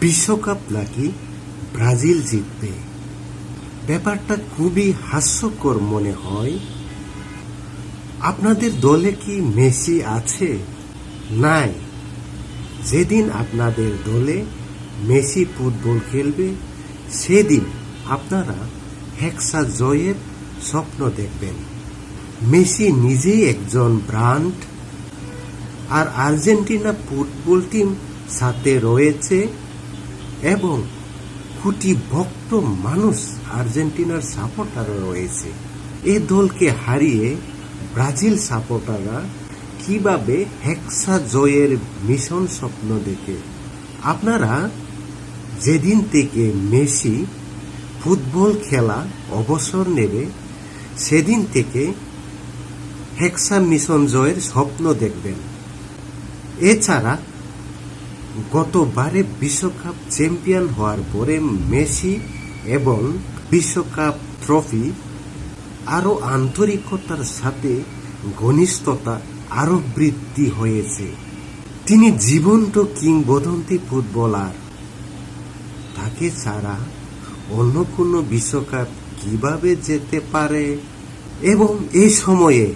বিশ্বকাপ নাকি ব্রাজিল জিতবে। ব্যাপারটা খুবই হাস্যকর মনে হয়। আপনাদের দলে কি মেসি আছে? নাই। যেদিন আপনাদের দলে মেসি ফুটবল খেলবে সেদিন আপনারা হেক্সা জয়ের স্বপ্ন দেখবেন। মেসি নিজেই একজন ব্র্যান্ড, আর আর্জেন্টিনা ফুটবল টিম সাথে রয়েছে এবং কোটি ভক্ত মানুষ আর্জেন্টিনার সাপোর্টার রয়েছে। এ দলকে হারিয়ে ব্রাজিল সাপোর্টাররা কিভাবে হেক্সা জয়ের মিশন স্বপ্ন দেখে? আপনারা যেদিন থেকে মেসি ফুটবল খেলা অবসর নেবে সেদিন থেকে হেক্সা মিশন জয়ের স্বপ্ন দেখবেন। এছাড়া গতবারে বিশ্বকাপ চ্যাম্পিয়ন হওয়ার পরে মেসি এবং বিশ্বকাপ ট্রফি আরো আন্তরিকতার সাথে ঘনিষ্ঠতা আরো বৃদ্ধি হয়েছে। তিনি জীবন্ত কিংবদন্তি ফুটবলার। তাকে ছাড়া অন্য কোনো বিশ্বকাপ কিভাবে যেতে পারে? এবং এই সময়ে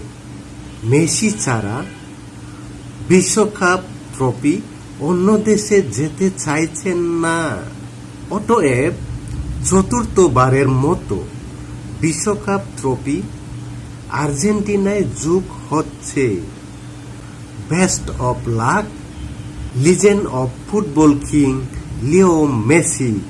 মেসি ছাড়া বিশ্বকাপ ট্রফি অন্য দেশে যেতে চাইছেন না। অতএব চতুর্থবারের মতো বিশ্বকাপ ট্রফি আর্জেন্টিনায় যোগ হচ্ছে। Best of luck, legend of football king Leo Messi.